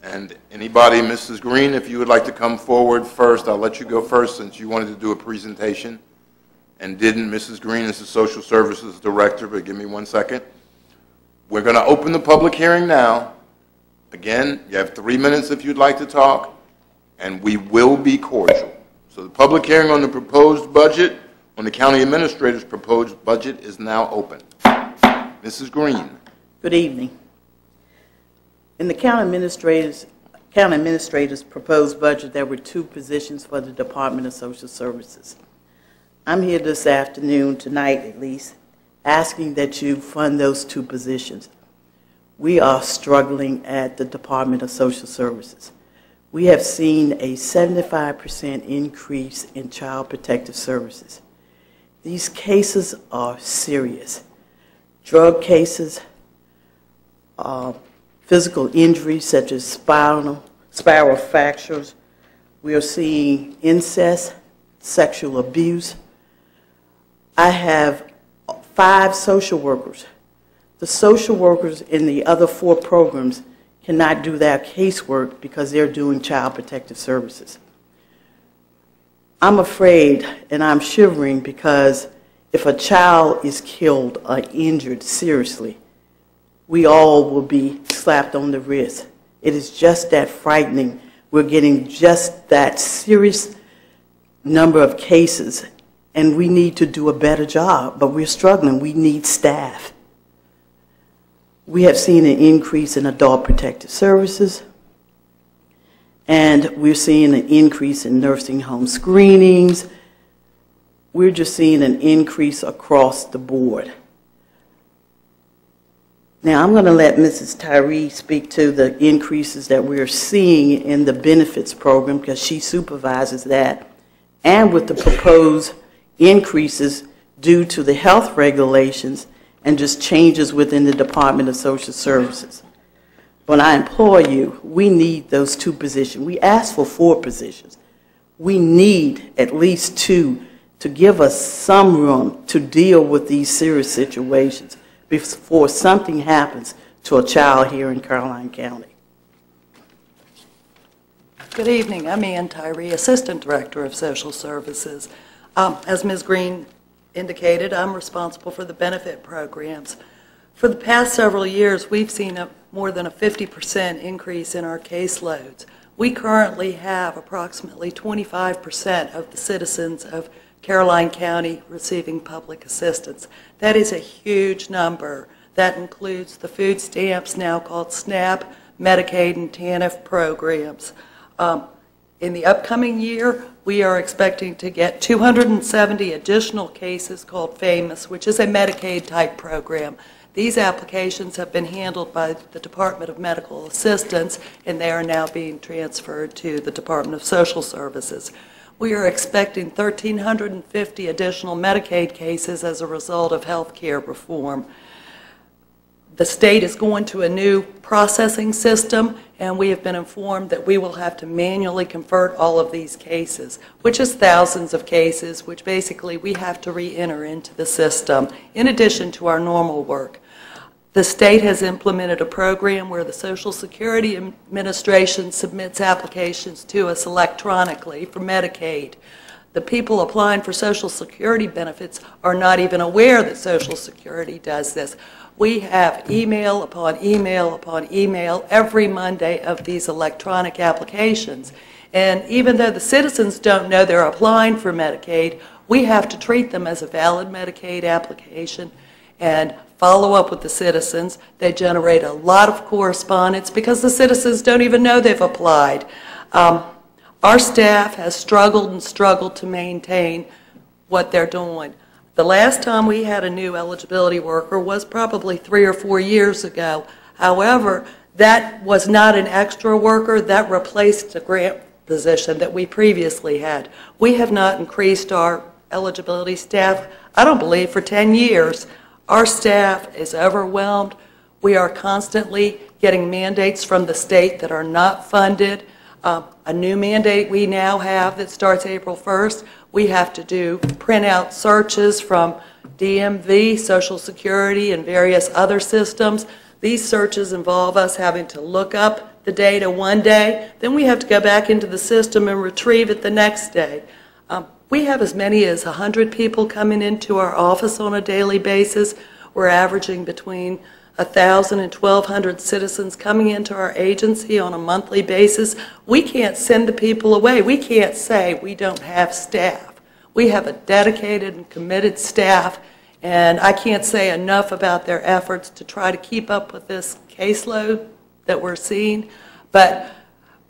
And anybody, Mrs. Green, if you would like to come forward first, I'll let you go first since you wanted to do a presentation and didn't. Mrs. Green is the Social Services Director, but give me 1 second. We're going to open the public hearing now. Again, you have 3 minutes if you'd like to talk, and we will be cordial. So the public hearing on the proposed budget, on the county administrator's proposed budget, is now open. Mrs. Green. Good evening. In the county administrator's proposed budget, there were 2 positions for the Department of Social Services. I'm here this afternoon, tonight at least, asking that you fund those 2 positions. We are struggling at the Department of Social Services. We have seen a 75% increase in child protective services. These cases are serious. Drug cases, physical injuries such as spiral fractures. We are seeing incest, sexual abuse. I have 5 social workers. The social workers in the other 4 programs cannot do their casework because they're doing child protective services. I'm afraid and I'm shivering because if a child is killed or injured seriously, we all will be slapped on the wrist. It is just that frightening. We're getting just that serious number of cases, and we need to do a better job, but we're struggling. We need staff. We have seen an increase in adult protective services, and we're seeing an increase in nursing home screenings. We're just seeing an increase across the board. Now, I'm going to let Mrs. Tyree speak to the increases that we're seeing in the benefits program because she supervises that, and with the proposed increases due to the health regulations and just changes within the Department of Social Services. But I implore you, we need those 2 positions. We asked for 4 positions. We need at least 2 to give us some room to deal with these serious situations before something happens to a child here in Caroline County. Good evening. I'm Ann Tyree, Assistant Director of Social Services. As Ms. Green indicated, I'm responsible for the benefit programs. For the past several years, we've seen more than a 50% increase in our caseloads. We currently have approximately 25% of the citizens of Caroline County receiving public assistance. That is a huge number. That includes the food stamps, now called SNAP, Medicaid, and TANF programs. In the upcoming year, we are expecting to get 270 additional cases called FAMOUS, which is a Medicaid-type program. These applications have been handled by the Department of Medical Assistance, and they are now being transferred to the Department of Social Services. We are expecting 1,350 additional Medicaid cases as a result of health care reform. The state is going to a new processing system, and we have been informed that we will have to manually convert all of these cases, which is thousands of cases, which basically we have to re-enter into the system, in addition to our normal work. The state has implemented a program where the Social Security Administration submits applications to us electronically for Medicaid. The people applying for Social Security benefits are not even aware that Social Security does this. We have email upon email upon email every Monday of these electronic applications. And even though the citizens don't know they're applying for Medicaid, we have to treat them as a valid Medicaid application and follow up with the citizens. They generate a lot of correspondence because the citizens don't even know they've applied. Our staff has struggled and struggled to maintain what they're doing. The last time we had a new eligibility worker was probably 3 or 4 years ago. However, that was not an extra worker. That replaced a grant position that we previously had. We have not increased our eligibility staff, I don't believe, for 10 years. Our staff is overwhelmed. We are constantly getting mandates from the state that are not funded. A new mandate we now have that starts April 1st, we have to do printout searches from DMV, Social Security, and various other systems. These searches involve us having to look up the data one day, then we have to go back into the system and retrieve it the next day. We have as many as 100 people coming into our office on a daily basis. We're averaging between 1,000 and 1,200 citizens coming into our agency on a monthly basis. We can't send the people away. We can't say we don't have staff. We have a dedicated and committed staff, and I can't say enough about their efforts to try to keep up with this caseload that we're seeing, but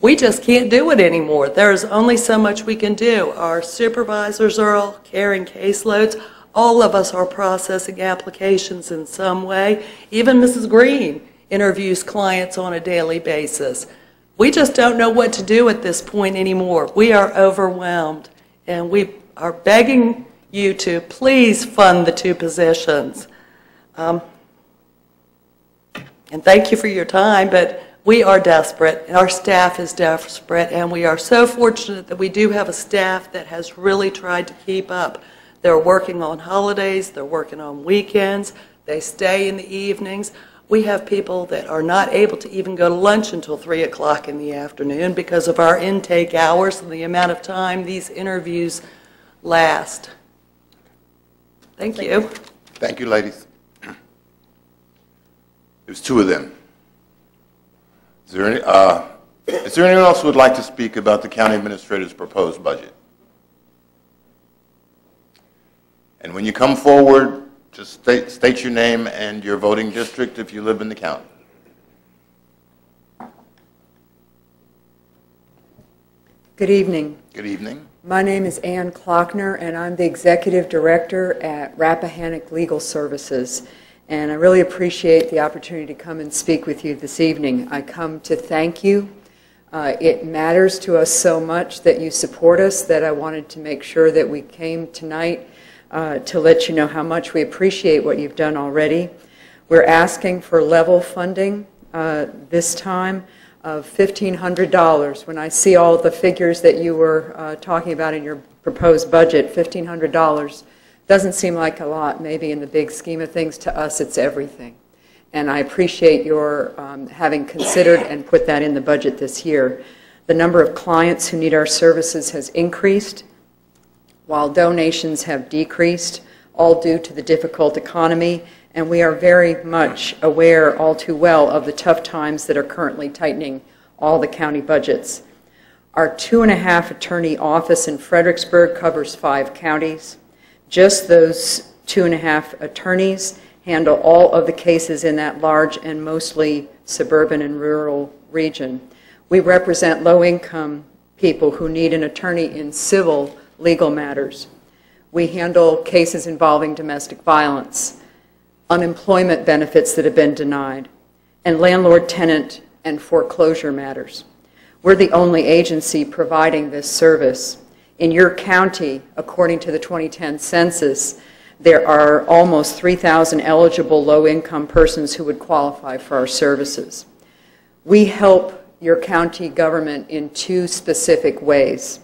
we just can't do it anymore. There's only so much we can do. Our supervisors are all carrying caseloads. All of us are processing applications in some way. Even Mrs. Green interviews clients on a daily basis. We just don't know what to do at this point anymore. We are overwhelmed, and we are begging you to please fund the 2 positions. And thank you for your time, but we are desperate, and our staff is desperate, and we are so fortunate that we do have a staff that has really tried to keep up. They're working on holidays, they're working on weekends, they stay in the evenings. We have people that are not able to even go to lunch until 3 o'clock in the afternoon because of our intake hours and the amount of time these interviews last. Thank you. Thank you, ladies. There's 2 of them. Is there anyone else who would like to speak about the county administrator's proposed budget? And when you come forward, just state your name and your voting district if you live in the county. Good evening. Good evening. My name is Ann Klockner, and I'm the Executive Director at Rappahannock Legal Services. And I really appreciate the opportunity to come and speak with you this evening. I come to thank you. It matters to us so much that you support us that I wanted to make sure that we came tonight to let you know how much we appreciate what you've done already. We're asking for level funding this time of $1,500. When I see all the figures that you were talking about in your proposed budget, $1,500 doesn't seem like a lot. Maybe in the big scheme of things, to us it's everything. And I appreciate your having considered and put that in the budget this year. The number of clients who need our services has increased, while donations have decreased, all due to the difficult economy, and we are very much aware all too well of the tough times that are currently tightening all the county budgets. Our 2.5 attorney office in Fredericksburg covers 5 counties. Just those 2.5 attorneys handle all of the cases in that large and mostly suburban and rural region. We represent low-income people who need an attorney in civil legal matters. We handle cases involving domestic violence, unemployment benefits that have been denied, and landlord-tenant and foreclosure matters. We're the only agency providing this service. In your county, according to the 2010 census, there are almost 3,000 eligible low-income persons who would qualify for our services. We help your county government in 2 specific ways.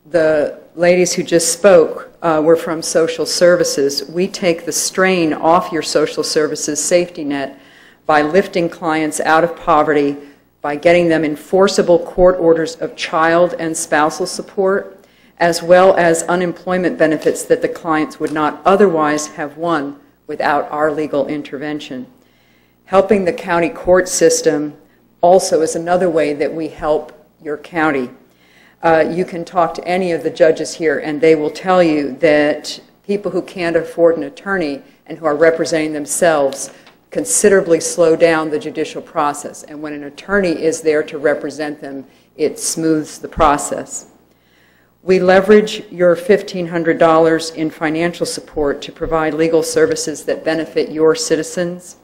The ladies who just spoke were from social services. We take the strain off your social services safety net by lifting clients out of poverty, by getting them enforceable court orders of child and spousal support, as well as unemployment benefits that the clients would not otherwise have won without our legal intervention. Helping the county court system also is another way that we help your county. You can talk to any of the judges here and they will tell you that people who can't afford an attorney and who are representing themselves considerably slow down the judicial process. And when an attorney is there to represent them, it smooths the process. We leverage your $1,500 in financial support to provide legal services that benefit your citizens.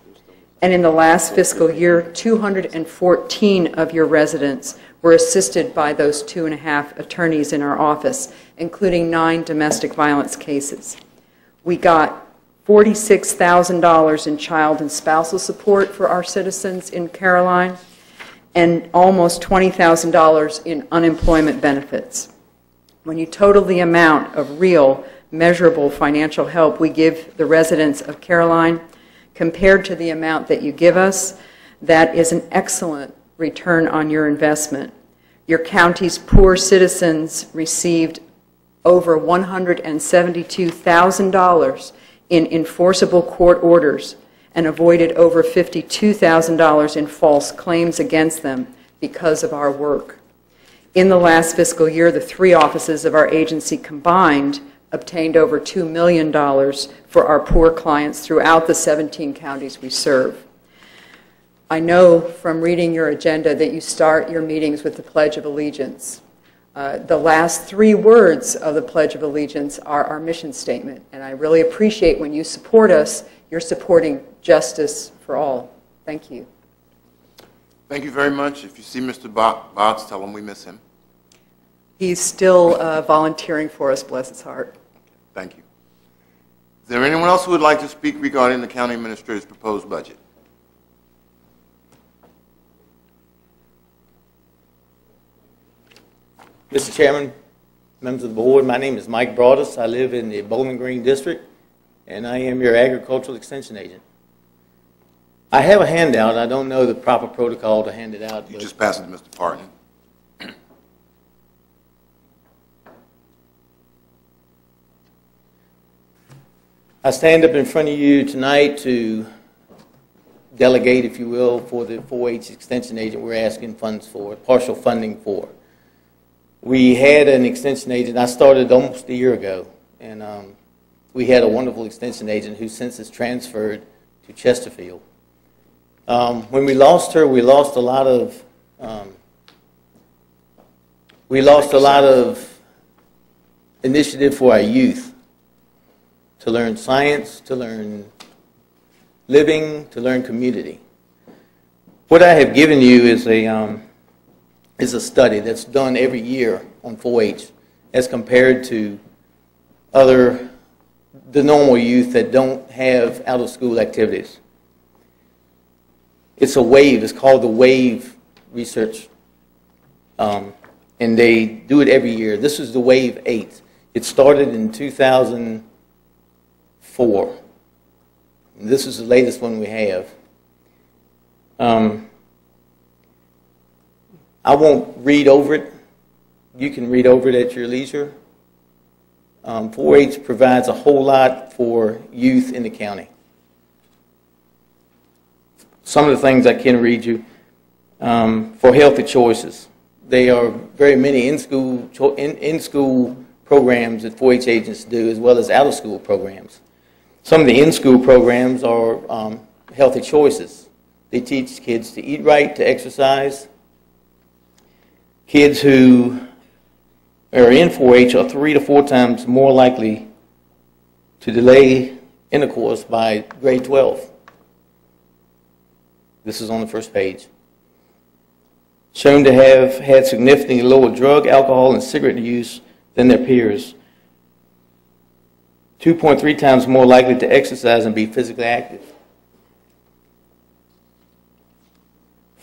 And in the last fiscal year, 214 of your residents were assisted by those 2.5 attorneys in our office, including 9 domestic violence cases. We got $46,000 in child and spousal support for our citizens in Caroline, and almost $20,000 in unemployment benefits. When you total the amount of real, measurable financial help we give the residents of Caroline, compared to the amount that you give us, That is an excellent return on your investment. Your county's poor citizens received over $172,000 in enforceable court orders and avoided over $52,000 in false claims against them because of our work. In the last fiscal year, the 3 offices of our agency combined obtained over $2 million for our poor clients throughout the 17 counties we serve. I know from reading your agenda that you start your meetings with the Pledge of Allegiance. The last 3 words of the Pledge of Allegiance are our mission statement, and I really appreciate when you support us, you're supporting justice for all. Thank you. Thank you very much. If you see Mr. Botts, tell him we miss him. He's still volunteering for us, bless his heart. Thank you. Is there anyone else who would like to speak regarding the county administrator's proposed budget? Mr. Chairman, members of the board, my name is Mike Broadus. I live in the Bowling Green District, and I am your agricultural extension agent. I have a handout. I don't know the proper protocol to hand it out. You just pass it to Mr. Parton. I stand up in front of you tonight to delegate, if you will, for the 4-H extension agent we're asking funds for, partial funding for. We had an extension agent. I started almost a year ago, and we had a wonderful extension agent who since has transferred to Chesterfield. When we lost her, we lost a lot of initiative for our youth to learn science, to learn living, to learn community. What I have given you is a study that's done every year on 4-H as compared to the normal youth that don't have out-of-school activities. It's a WAVE. It's called the WAVE research, and they do it every year. This is the WAVE 8. It started in 2004. And this is the latest one we have. I won't read over it. You can read over it at your leisure. 4-H provides a whole lot for youth in the county. Some of the things I can read you. For healthy choices. There are very many in-school programs that 4-H agents do, as well as out-of-school programs. Some of the in-school programs are healthy choices. They teach kids to eat right, to exercise. Kids who are in 4-H are 3 to 4 times more likely to delay intercourse by grade 12. This is on the first page. Shown to have had significantly lower drug, alcohol, and cigarette use than their peers. 2.3 times more likely to exercise and be physically active.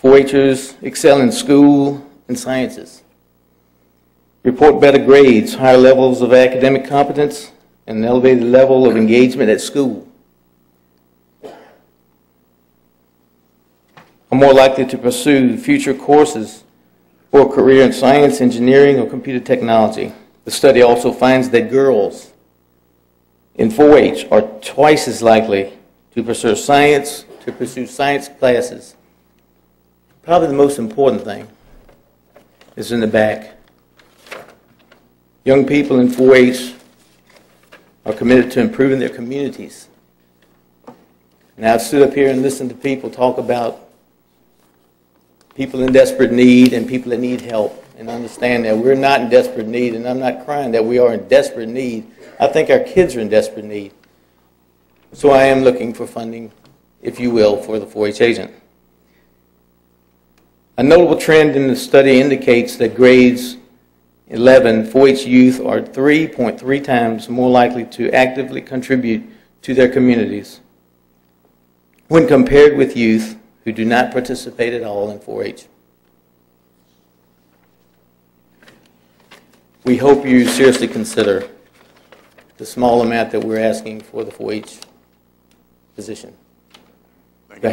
4-Hers excel in school and sciences. Report better grades, higher levels of academic competence, and an elevated level of engagement at school. Are more likely to pursue future courses or a career in science, engineering, or computer technology. The study also finds that girls in 4-H are twice as likely to pursue science classes. Probably the most important thing is in the back. Young people in 4-H are committed to improving their communities. Now, I've stood up here and listened to people talk about people in desperate need and people that need help, and understand that we're not in desperate need, and I'm not crying that we are in desperate need. I think our kids are in desperate need. So I am looking for funding, if you will, for the 4-H agent. A notable trend in the study indicates that grades 11 4-H youth are 3.3 times more likely to actively contribute to their communities when compared with youth who do not participate at all in 4-H. We hope you seriously consider the small amount that we're asking for the 4-H position. Do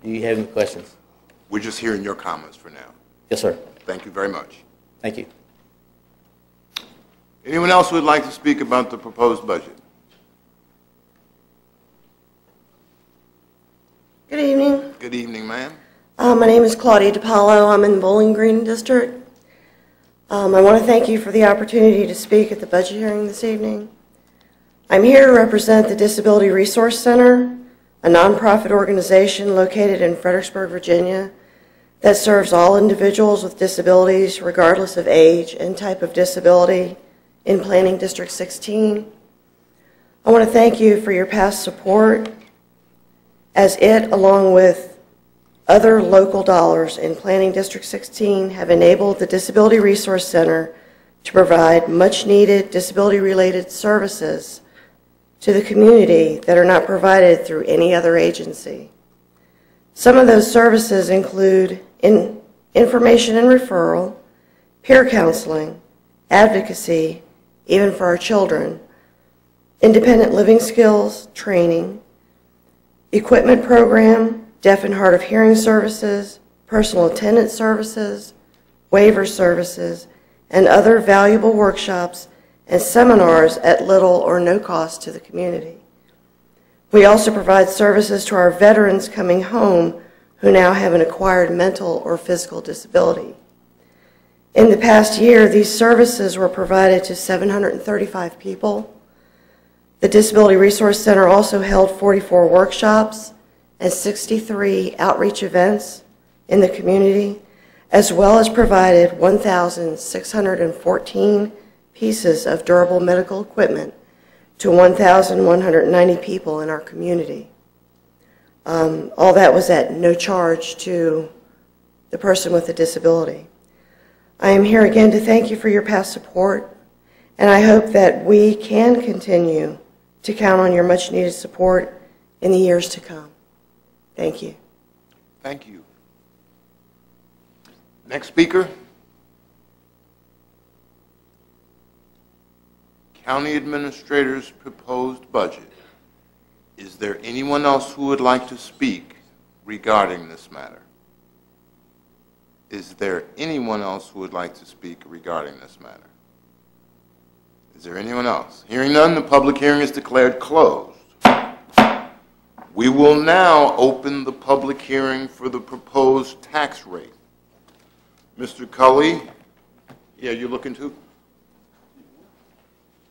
you have any questions? We're just hearing your comments for now. Yes, sir. Thank you very much. Thank you. Anyone else who would like to speak about the proposed budget? Good evening. Good evening, ma'am. My name is Claudia DiPaolo. I'm in the Bowling Green District. I want to thank you for the opportunity to speak at the budget hearing this evening. I'm here to represent the Disability Resource Center, a nonprofit organization located in Fredericksburg, Virginia, that serves all individuals with disabilities regardless of age and type of disability in Planning District 16. I want to thank you for your past support, as it, along with other local dollars in Planning District 16, have enabled the Disability Resource Center to provide much-needed disability-related services to the community that are not provided through any other agency. Some of those services include information and referral, peer counseling, advocacy, even for our children, independent living skills training, equipment program, deaf and hard of hearing services, personal attendant services, waiver services, and other valuable workshops and seminars at little or no cost to the community. We also provide services to our veterans coming home who now have an acquired mental or physical disability. In the past year, these services were provided to 735 people. The Disability Resource Center also held 44 workshops and 63 outreach events in the community, as well as provided 1,614 pieces of durable medical equipment to 1,190 people in our community. All that was at no charge to the person with a disability. I am here again to thank you for your past support, and I hope that we can continue to count on your much-needed support in the years to come. Thank you. Thank you. Next speaker. County Administrator's proposed budget. Is there anyone else who would like to speak regarding this matter? Is there anyone else who would like to speak regarding this matter? Is there anyone else? Hearing none, the public hearing is declared closed. We will now open the public hearing for the proposed tax rate. Mr. Cully, yeah, you're looking to?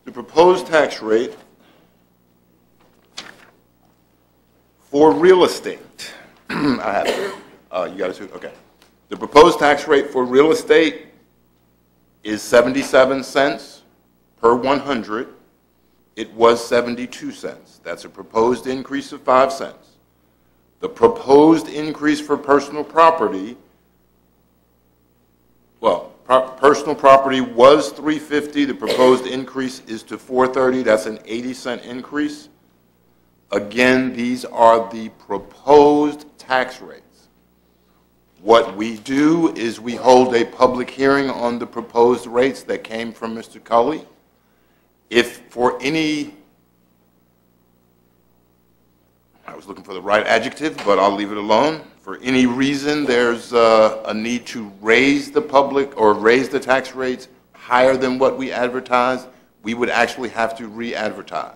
The proposed tax rate for real estate. I have it. You got it? Okay. The proposed tax rate for real estate is 77 cents per 100. It was 72 cents. That's a proposed increase of 5 cents. The proposed increase for personal property, well, personal property was $3.50. The proposed increase is to $4.30. That's an 80-cent increase. Again, these are the proposed tax rates. What we do is we hold a public hearing on the proposed rates that came from Mr. Cully. If for any, I was looking for the right adjective, but I'll leave it alone. For any reason there's a need to raise the public or raise the tax rates higher than what we advertise, we would actually have to re-advertise.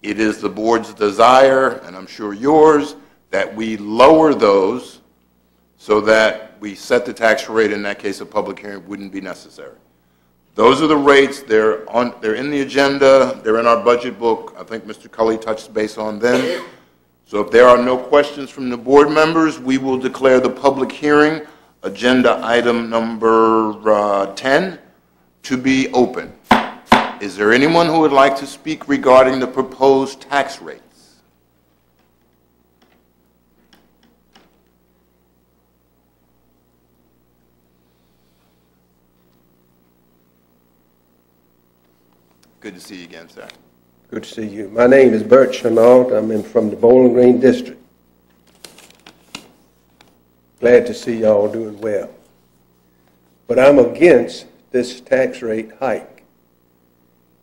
It is the board's desire, and I'm sure yours, that we lower those so that we set the tax rate. In that case, a public hearing wouldn't be necessary. Those are the rates. They're in the agenda. They're in our budget book. I think Mr. Cully touched base on them. So if there are no questions from the board members, we will declare the public hearing, agenda item number 10, to be open. Is there anyone who would like to speak regarding the proposed tax rates? Good to see you again, sir. Good to see you. My name is Bert Chenault. I'm from the Bowling Green District. Glad to see y'all doing well. But I'm against this tax rate hike.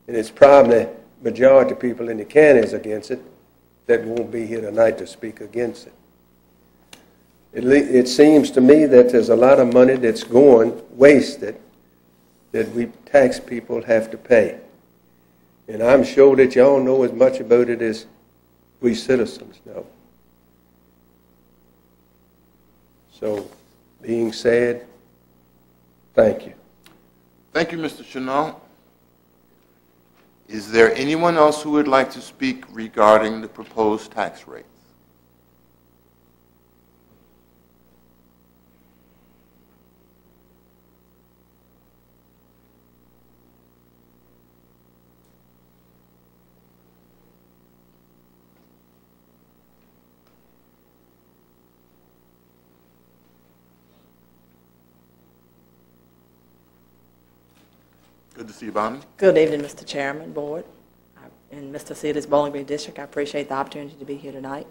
And it's probably majority of people in the county is against it that won't be here tonight to speak against it. It seems to me that there's a lot of money that's going wasted that we tax people have to pay. And I'm sure that y'all know as much about it as we citizens know. So, being said, thank you. Thank you, Mr. Chenault. Is there anyone else who would like to speak regarding the proposed tax rates? Good to see you, Bonnie. Good evening, Mr. Chairman, Board, and Mr. Seeley's Bowling Green District. I appreciate the opportunity to be here tonight.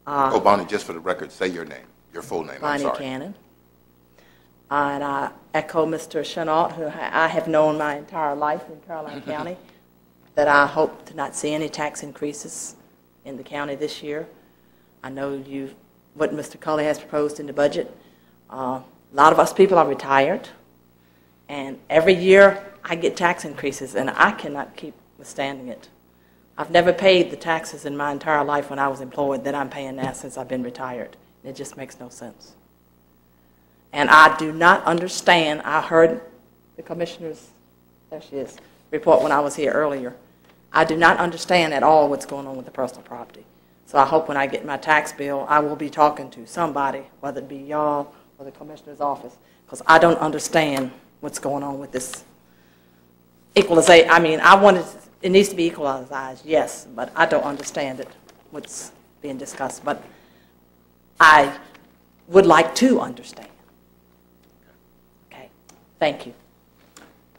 Oh, Bonnie, just for the record, say your name, your full name. I'm Bonnie sorry. Cannon. And I echo Mr. Chenault, who I have known my entire life in Caroline County, that I hope to not see any tax increases in the county this year. I know what Mr. Culley has proposed in the budget. A lot of us people are retired, and every year I get tax increases, and I cannot keep withstanding it. I've never paid the taxes in my entire life when I was employed that I'm paying now since I've been retired. It just makes no sense. And I do not understand. I heard the commissioner's, there she is, report when I was here earlier. I do not understand at all what's going on with the personal property. So I hope when I get my tax bill, I will be talking to somebody, whether it be y'all or the commissioner's office, because I don't understand what's going on with this equalization. I mean, it needs to be equalized, yes, but I don't understand it, what's being discussed. But I would like to understand. Okay, thank you.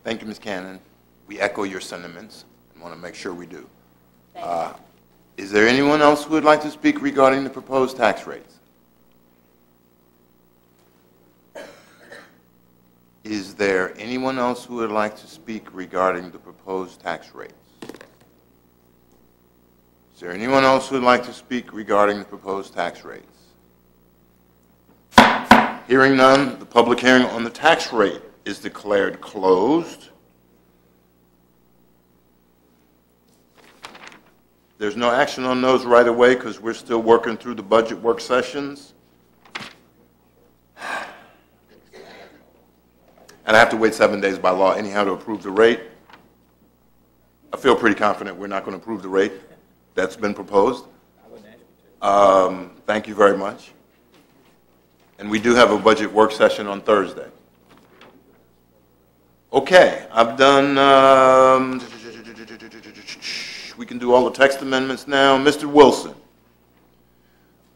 Thank you, Ms. Cannon. We echo your sentiments and want to make sure we do. Is there anyone else who would like to speak regarding the proposed tax rates? Is there anyone else who would like to speak regarding the proposed tax rates? Is there anyone else who would like to speak regarding the proposed tax rates? Hearing none, the public hearing on the tax rate is declared closed. There's no action on those right away because we're still working through the budget work sessions. And I have to wait 7 days by law anyhow to approve the rate. I feel pretty confident we're not going to approve the rate that's been proposed. Thank you very much. And we do have a budget work session on Thursday. Okay, I've done, we can do all the text amendments now. Mr. Wilson,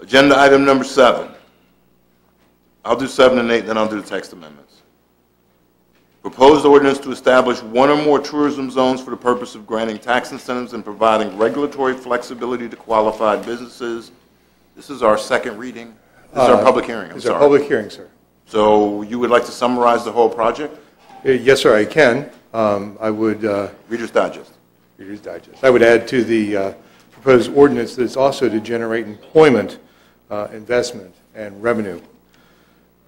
agenda item number 7. I'll do 7 and 8, then I'll do the text amendments. Proposed ordinance to establish one or more tourism zones for the purpose of granting tax incentives and providing regulatory flexibility to qualified businesses. This is our second reading. This is our public hearing, I'm sorry. This is our public hearing, sir. So you would like to summarize the whole project? Yes, sir, I can. I would... Reader's Digest. Reader's Digest. I would add to the proposed ordinance that it's also to generate employment, investment, and revenue.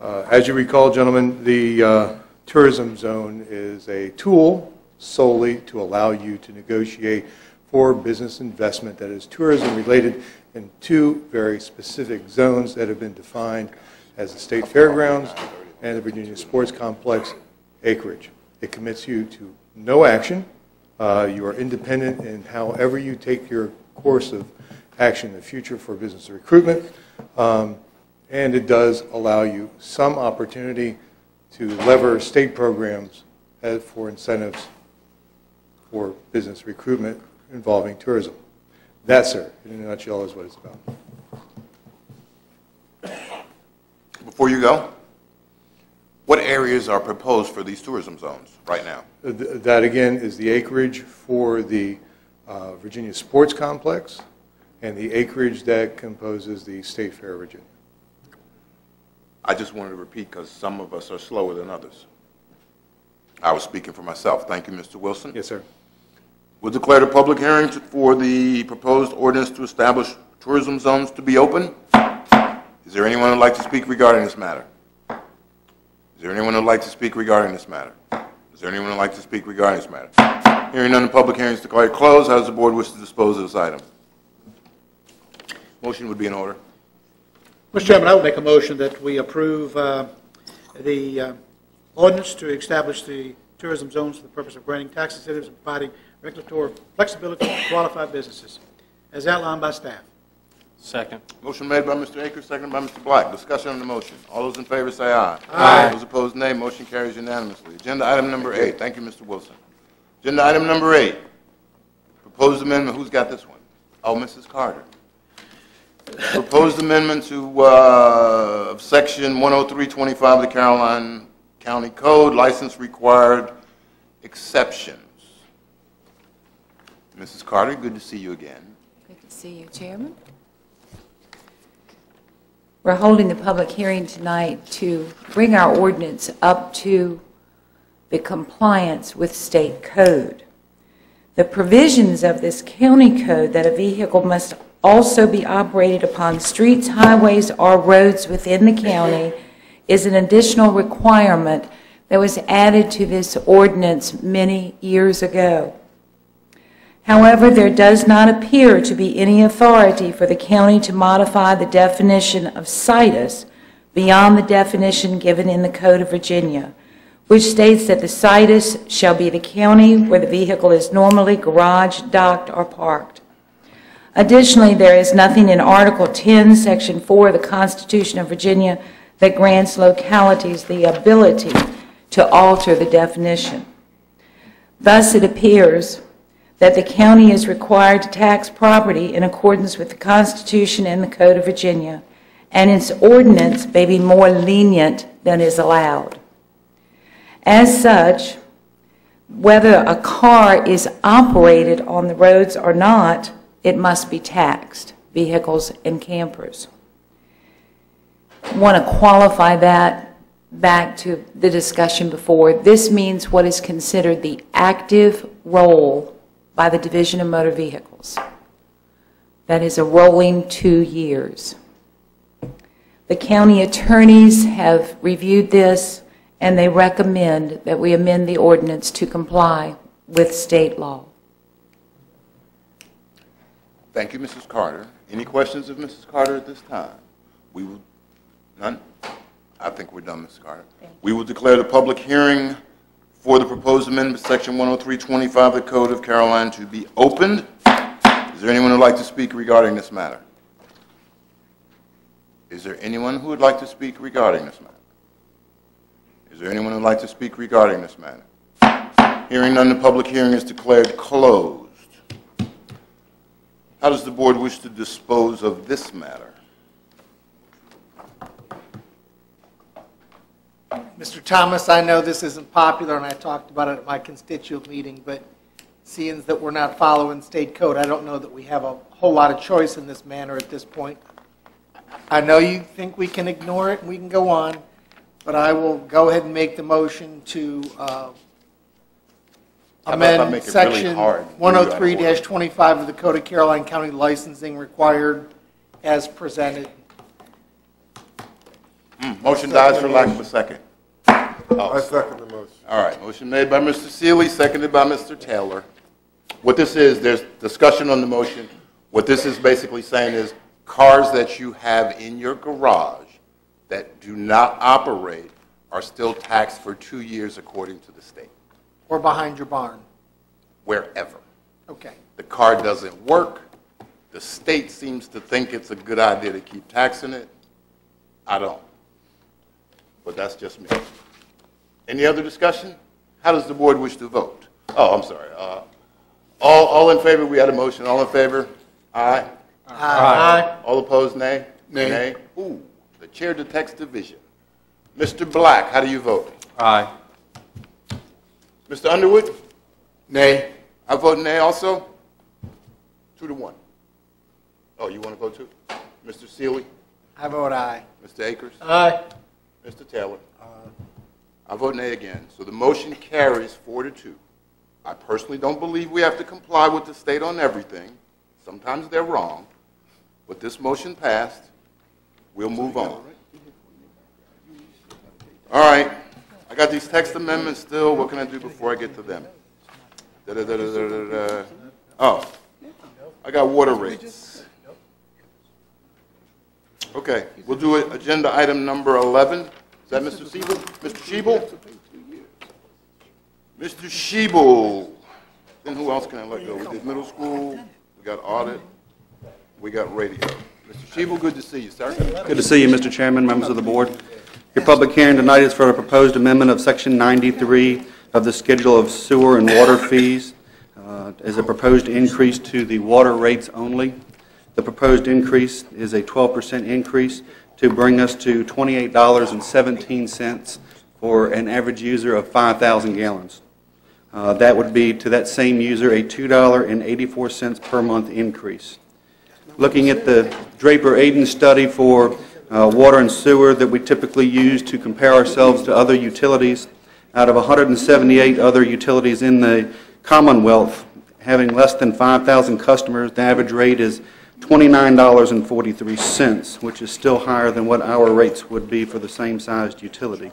As you recall, gentlemen, the tourism zone is a tool solely to allow you to negotiate for business investment that is tourism related in 2 very specific zones that have been defined as the State Fairgrounds and the Virginia Sports Complex acreage. It commits you to no action. You are independent in however you take your course of action in the future for business recruitment. And it does allow you some opportunity to lever state programs for incentives for business recruitment involving tourism. That, sir, in a nutshell, is what it's about. Before you go, what areas are proposed for these tourism zones right now? That, again, is the acreage for the Virginia Sports Complex and the acreage that composes the State Fair of Virginia. I just wanted to repeat because some of us are slower than others. I was speaking for myself. Thank you, Mr. Wilson. Yes, sir. We'll declare the public hearing for the proposed ordinance to establish tourism zones to be open. Is there anyone who would like to speak regarding this matter? Is there anyone who would like to speak regarding this matter? Is there anyone who would like to speak regarding this matter? Hearing none, the public hearing is declared closed. How does the board wish to dispose of this item? Motion would be in order. Mr. Chairman, I would make a motion that we approve the ordinance to establish the tourism zones for the purpose of granting tax incentives and providing regulatory flexibility for qualified businesses, as outlined by staff. Second. Motion made by Mr. Akers, seconded by Mr. Black. Discussion on the motion. All those in favor say aye. Aye. Those opposed, nay. Motion carries unanimously. Agenda item number 8. Thank you, Mr. Wilson. Agenda item number 8. Proposed amendment. Who's got this one? Oh, Mrs. Carter. Proposed amendment to Section 10325 of the Caroline County Code, license required exceptions. Mrs. Carter, good to see you again. Good to see you, Chairman. We're holding the public hearing tonight to bring our ordinance up to the compliance with state code. The provisions of this county code that a vehicle must also be operated upon streets, highways, or roads within the county is an additional requirement that was added to this ordinance many years ago. However, there does not appear to be any authority for the county to modify the definition of situs beyond the definition given in the Code of Virginia, which states that the situs shall be the county where the vehicle is normally garaged, docked, or parked. Additionally, there is nothing in Article 10, Section 4 of the Constitution of Virginia that grants localities the ability to alter the definition. Thus, it appears that the county is required to tax property in accordance with the Constitution and the Code of Virginia, and its ordinance may be more lenient than is allowed. As such, whether a car is operated on the roads or not, it must be taxed, vehicles and campers. I want to qualify that back to the discussion before. This means what is considered the active role by the Division of Motor Vehicles. That is a rolling 2 years. The county attorneys have reviewed this, and they recommend that we amend the ordinance to comply with state law. Thank you, Mrs. Carter. Any questions of Mrs. Carter at this time? We will, none? I think we're done, Mrs. Carter. We will declare the public hearing for the proposed amendment, Section 10325 of the Code of Caroline, to be opened. Is there anyone who would like to speak regarding this matter? Is there anyone who would like to speak regarding this matter? Is there anyone who would like to speak regarding this matter? Hearing none, the public hearing is declared closed. How does the board wish to dispose of this matter? Mr. Thomas, I know this isn't popular, and I talked about it at my constituent meeting, but seeing that we're not following state code, I don't know that we have a whole lot of choice in this matter at this point. I know you think we can ignore it and we can go on, but I will go ahead and make the motion to amend Section 103-25 of the Code of Caroline County Licensing Required as presented. Motion dies for lack of a second. I second the motion. All right, motion made by Mr. Seeley, seconded by Mr. Taylor. What this is, there's discussion on the motion. What this is basically saying is cars that you have in your garage that do not operate are still taxed for 2 years according to the state. Or behind your barn. Wherever. Okay. The car doesn't work. The state seems to think it's a good idea to keep taxing it. I don't. But that's just me. Any other discussion? How does the board wish to vote? Oh, I'm sorry. All in favor? We had a motion. All in favor? Aye. Aye. All opposed? Nay. Nay. Ooh, the chair detects division. Mr. Black, how do you vote? Aye. Mr. Underwood? Nay. I vote nay also. 2-1. Oh, you want to vote too? Mr. Seeley? I vote aye. Mr. Akers? Aye. Mr. Taylor? I vote nay again. So the motion carries 4-2. I personally don't believe we have to comply with the state on everything. Sometimes they're wrong. But this motion passed. we'll move on. All right, I got these text amendments still. What can I do before I get to them? Oh, I got water rates. Okay, we'll do it. Agenda item number 11. Is that Mr. Siebel? Mr. Schiebel? Mr. Schiebel. Then who else can I let go? We did middle school, we got audit, we got radio. Mr. Schiebel, good to see you, sir. Good to see you, Mr. Chairman, members of the board. Your public hearing tonight is for a proposed amendment of Section 93 of the Schedule of Sewer and Water Fees. Is a proposed increase to the water rates only. The proposed increase is a 12% increase to bring us to $28.17 for an average user of 5,000 gallons. That would be to that same user a $2.84 per month increase. Looking at the Draper-Aden study for water and sewer that we typically use to compare ourselves to other utilities, out of 178 other utilities in the Commonwealth having less than 5,000 customers, the average rate is $29.43, which is still higher than what our rates would be for the same sized utility.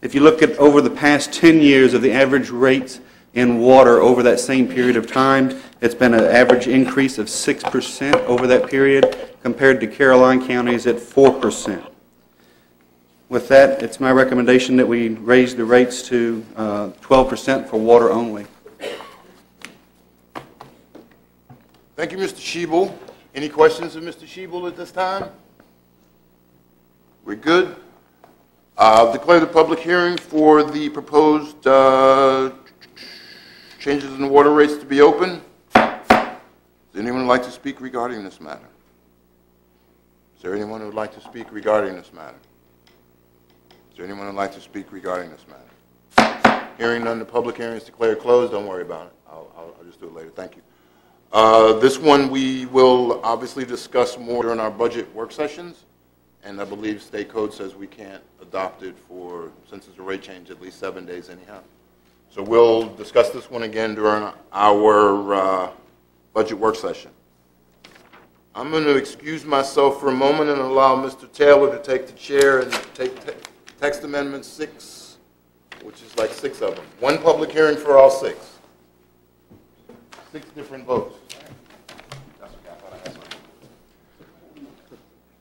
If you look at over the past 10 years of the average rates in water over that same period of time, it's been an average increase of 6% over that period, compared to Caroline counties at 4%. With that, it's my recommendation that we raise the rates to 12% for water only. Thank you, Mr. Schiebel. Any questions of Mr. Schiebel at this time? We're good? I'll declare the public hearing for the proposed changes in the water rates to be open. Does anyone like to speak regarding this matter? Is there anyone who would like to speak regarding this matter? Is there anyone who would like to speak regarding this matter? Hearing none, the public hearing is declared closed. Don't worry about it. I'll just do it later. Thank you. This one we will obviously discuss more during our budget work sessions, and I believe state code says we can't adopt it for, since it's a rate change, at least 7 days anyhow. So we'll discuss this one again during our budget work session. I'm going to excuse myself for a moment and allow Mr. Taylor to take the chair and take text amendment 6, which is like 6 of them. One public hearing for all 6. 6 different votes.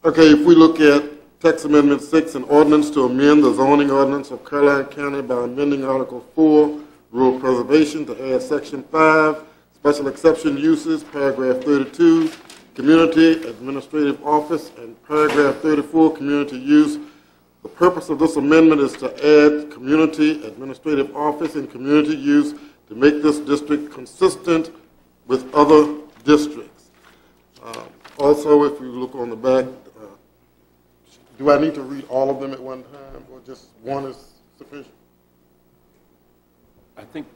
Okay, if we look at text amendment 6, an ordinance to amend the zoning ordinance of Caroline County by amending Article 4, rural preservation, to add Section 5, special exception uses, paragraph 32, community administrative office, and paragraph 34, community use. The purpose of this amendment is to add community administrative office and community use to make this district consistent with other districts. Also, if you look on the back, do I need to read all of them at one time, or just one is sufficient? I think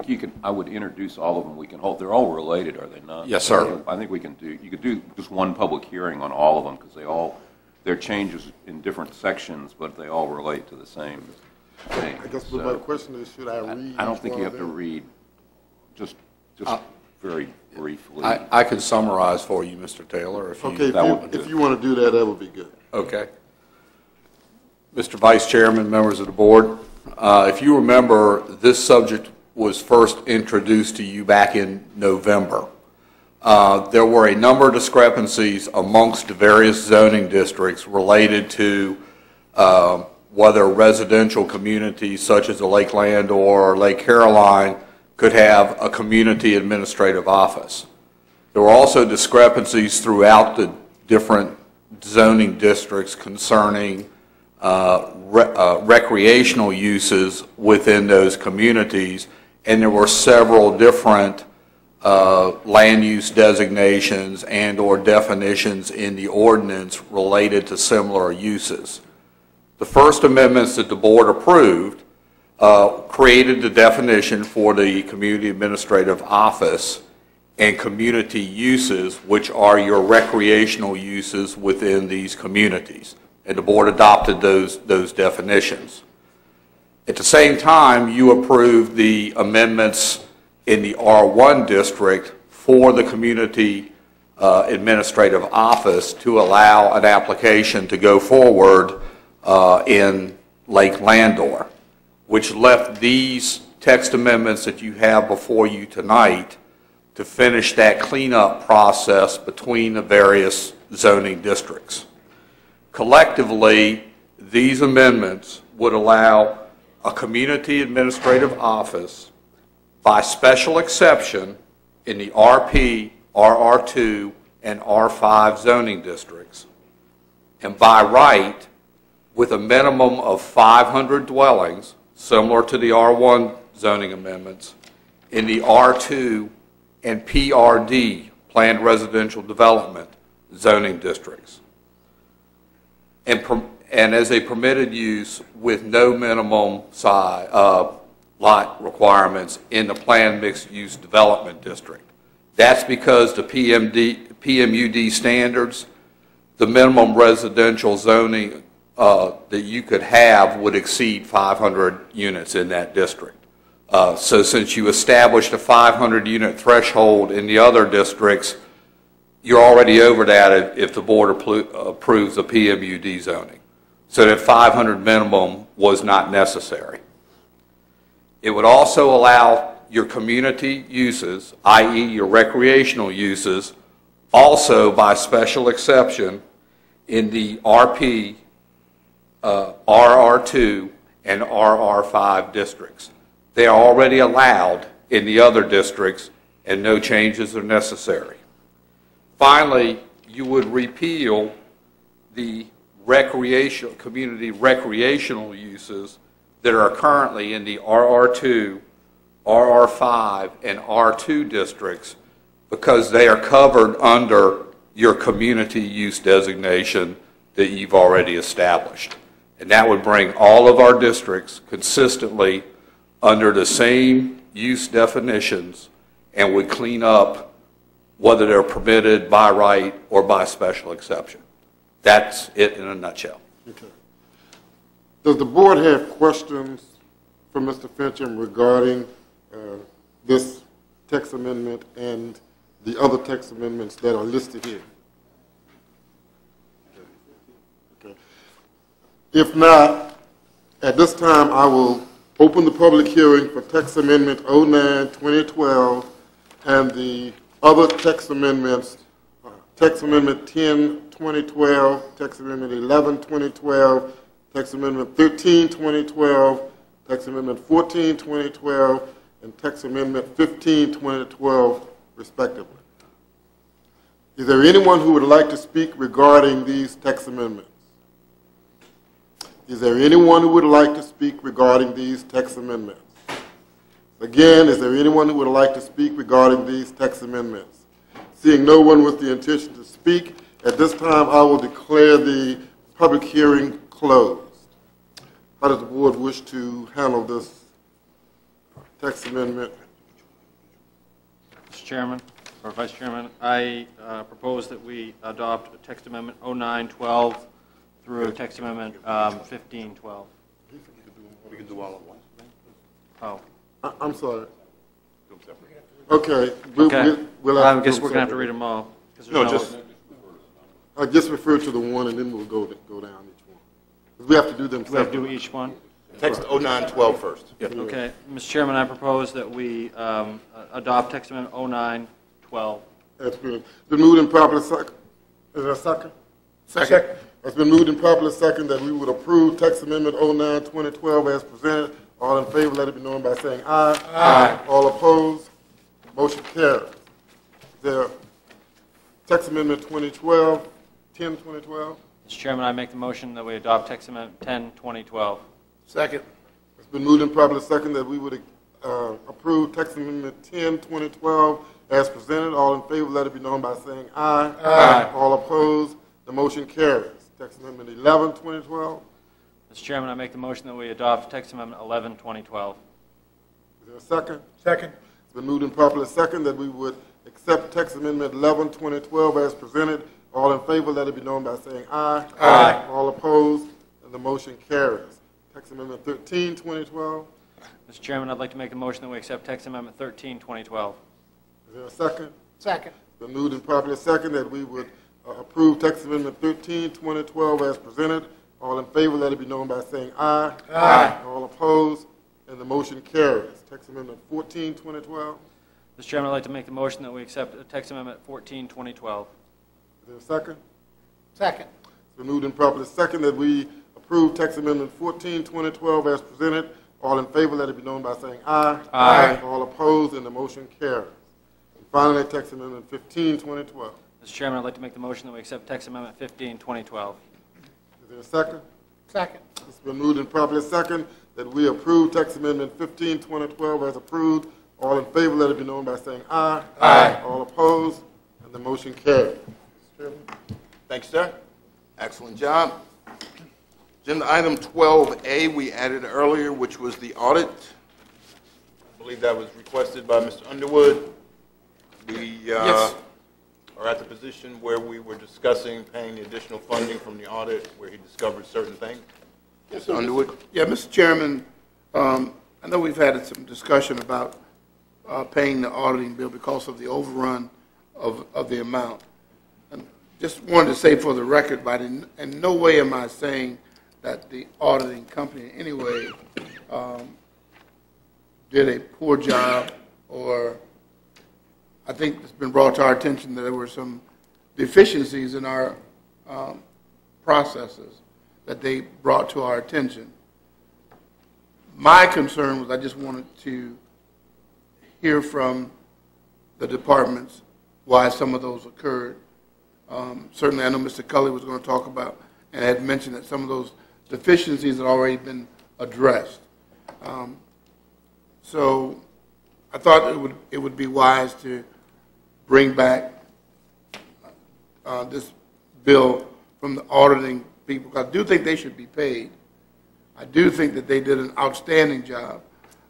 you can. I would introduce all of them. We can hold. They're all related, are they not? Yes, sir. I think we can do. You could do just one public hearing on all of them because they're changes in different sections, but they all relate to the same thing. I guess my question is, should I read? I don't think you have to read. Just very briefly. I can summarize for you, Mr. Taylor. If you want to do that, that would be good. Okay. Mr. Vice Chairman, members of the board, if you remember, this subject was first introduced to you back in November. There were a number of discrepancies amongst the various zoning districts related to whether residential communities such as the Lakeland or Lake Caroline could have a community administrative office. There were also discrepancies throughout the different zoning districts concerning recreational uses within those communities, and there were several different land use designations and or definitions in the ordinance related to similar uses. The first amendments that the board approved created the definition for the community administrative office and community uses, which are your recreational uses within these communities. And the board adopted those definitions. At the same time, you approved the amendments in the R1 district for the community administrative office to allow an application to go forward in Lake Landor, which left these text amendments that you have before you tonight to finish that cleanup process between the various zoning districts. Collectively, these amendments would allow a community administrative office by special exception in the RP, RR2, and R5 zoning districts, and by right with a minimum of 500 dwellings, similar to the R1 zoning amendments, in the R2 and PRD, Planned Residential Development, zoning districts, and as a permitted use with no minimum size, lot requirements in the Planned Mixed Use Development District. That's because the PMUD standards, the minimum residential zoning that you could have would exceed 500 units in that district. So since you established a 500 unit threshold in the other districts, you're already over that if the board approves the PMUD zoning. So that 500 minimum was not necessary. It would also allow your community uses, i.e. your recreational uses, also by special exception in the RP, RR2, and RR5 districts. They are already allowed in the other districts, and no changes are necessary. Finally, you would repeal the community recreational uses that are currently in the RR2, RR5, and R2 districts because they are covered under your community use designation that you've already established. And that would bring all of our districts consistently under the same use definitions and would clean up whether they're permitted by right or by special exception. That's it in a nutshell. Okay. Does the board have questions for Mr. Fincham regarding this text amendment and the other text amendments that are listed here? Okay. If not, at this time I will open the public hearing for text amendment 09-2012 and the other text amendments, text amendment 10-2012, text amendment 11-2012, text amendment 13-2012, text amendment 14-2012, and text amendment 15-2012, respectively. Is there anyone who would like to speak regarding these text amendments? Is there anyone who would like to speak regarding these text amendments? Again, is there anyone who would like to speak regarding these text amendments? Seeing no one with the intention to speak, at this time I will declare the public hearing closed. How does the board wish to handle this text amendment? Mr. Chairman, or Vice Chairman, I propose that we adopt text amendment 0912 through text amendment 1512. We can do all of one. Oh. I'm sorry. Okay. I guess we're going to have to read them all. I just refer to the one and then we'll go down each one. We have to do them separately. We have to do each one? Text 0912 first. Yep. Okay. Mr. Chairman, I propose that we adopt text amendment 0912. That's been moved and properly second. Is there a second? Second. It's been moved and properly second that we would approve text amendment 09-2012 as presented. All in favor, let it be known by saying aye. Aye. All opposed, motion carries. There, text amendment 2012, 10-2012. Mr. Chairman, I make the motion that we adopt text amendment 10-2012. Second. It's been moved and properly second that we would approve text amendment 10-2012 as presented. All in favor, let it be known by saying aye. Aye. All opposed, the motion carries. Text amendment 11-2012. Mr. Chairman, I make the motion that we adopt text amendment 11-2012. Is there a second? Second. It's been moved and properly second that we would accept text amendment 11-2012 as presented. All in favor, let it be known by saying aye. Aye. All opposed, and the motion carries. Text amendment 13-2012. Mr. Chairman, I'd like to make a motion that we accept text amendment 13-2012. Is there a second? Second. Been moved and properly second that we would approve text amendment 13, 2012 as presented. All in favor, let it be known by saying aye. Aye. All opposed, and the motion carries. Text amendment 14, 2012. Mr. Chairman, I'd like to make the motion that we accept text amendment 14, 2012. Is there a second? Second. It's been moved and properly second that we approve text amendment 14, 2012 as presented. All in favor, let it be known by saying aye. Aye. All opposed, and the motion carries. And finally, text amendment 15, 2012. Mr. Chairman, I'd like to make the motion that we accept text amendment 15, 2012. Is there a second? Second. It's been moved and properly second that we approve text amendment 15, 2012 as approved. All in favor, let it be known by saying aye. Aye. All opposed, and the motion carries. Mr. Chairman. Thanks, sir. Excellent job. Agenda item 12A we added earlier, which was the audit. I believe that was requested by Mr. Underwood. We Yes. are at the position where we were discussing paying the additional funding from the audit where he discovered certain things. Yes, Mr. Underwood? Yeah, Mr. Chairman, I know we've had some discussion about paying the auditing bill because of the overrun of the amount. And just wanted to say for the record, but in no way am I saying that the auditing company in any way did a poor job, or I think it's been brought to our attention that there were some deficiencies in our processes that they brought to our attention. My concern was I just wanted to hear from the departments why some of those occurred. Certainly, I know Mr. Cully was going to talk about and had mentioned that some of those deficiencies had already been addressed. So I thought it would be wise to bring back this bill from the auditing people. I do think they should be paid. I do think that they did an outstanding job.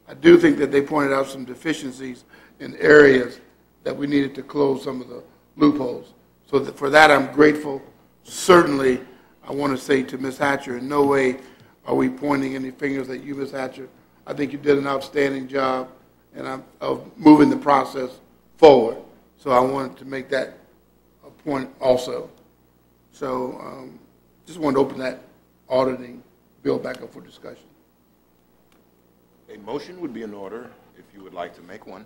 I do think that they pointed out some deficiencies in areas that we needed to close some of the loopholes. So for that, I'm grateful. Certainly, I want to say to Ms. Hatcher, in no way are we pointing any fingers at you, Ms. Hatcher. I think you did an outstanding job of moving the process forward. So I wanted to make that a point also. So just wanted to open that auditing bill back up for discussion. A motion would be in order if you would like to make one.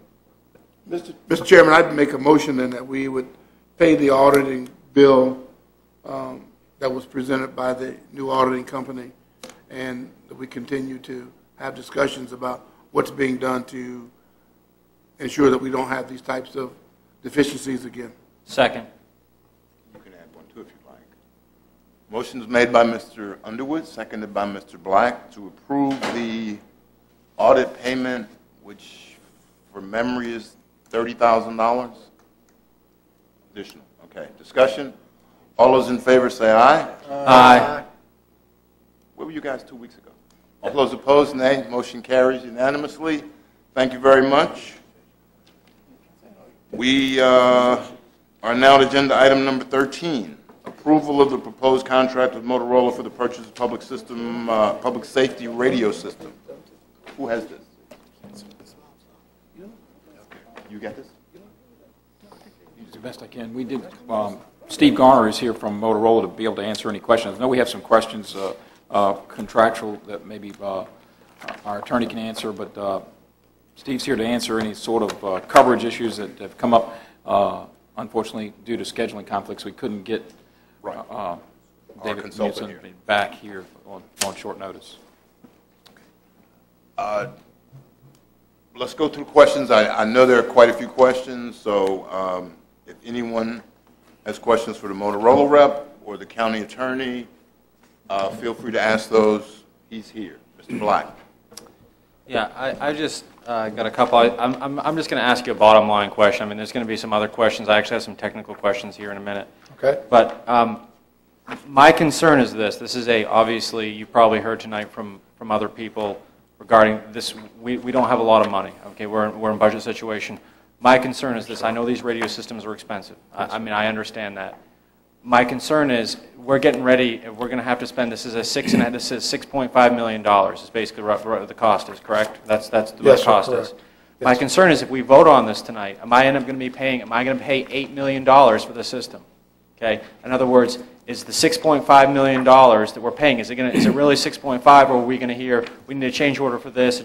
Mr. Chairman, I'd make a motion then that we would pay the auditing bill that was presented by the new auditing company, and that we continue to have discussions about what's being done to ensure that we don't have these types of deficiencies again. Second. You can add one too if you'd like. Motion is made by Mr. Underwood, seconded by Mr. Black, to approve the audit payment, which from memory is $30,000 additional. Okay. Discussion. All those in favor say aye. Aye. Where were you guys 2 weeks ago? All those opposed, nay. Motion carries unanimously. Thank you very much. We are now at agenda item number 13, approval of the proposed contract with Motorola for the purchase of public safety radio system. Who has this? You got this? The best I can. We did. Steve Garner is here from Motorola to be able to answer any questions. I know we have some questions contractual that maybe our attorney can answer, but Steve's here to answer any sort of coverage issues that have come up. Unfortunately, due to scheduling conflicts, we couldn't get David Nielsen back here on short notice. Let's go through questions. I know there are quite a few questions, so if anyone has questions for the Motorola rep or the county attorney, feel free to ask those. He's here. Mr. Black. Yeah, I just got a couple. I'm just going to ask you a bottom line question. I mean, there's going to be some other questions. I actually have some technical questions here in a minute. Okay. But my concern is this. This is obviously, you probably heard tonight from other people regarding this. We don't have a lot of money. Okay, we're in a budget situation. My concern is this. I know these radio systems are expensive. I mean, I understand that. My concern is we're getting ready. We're going to have to spend. This is $6.5 million. Is basically what the cost is. Correct? That's what the cost is. My concern is if we vote on this tonight, am I going to be paying, am I going to pay $8 million for the system? Okay? In other words, is the $6.5 million that we're paying, is it really 6.5, or are we going to hear, we need a change order for this, a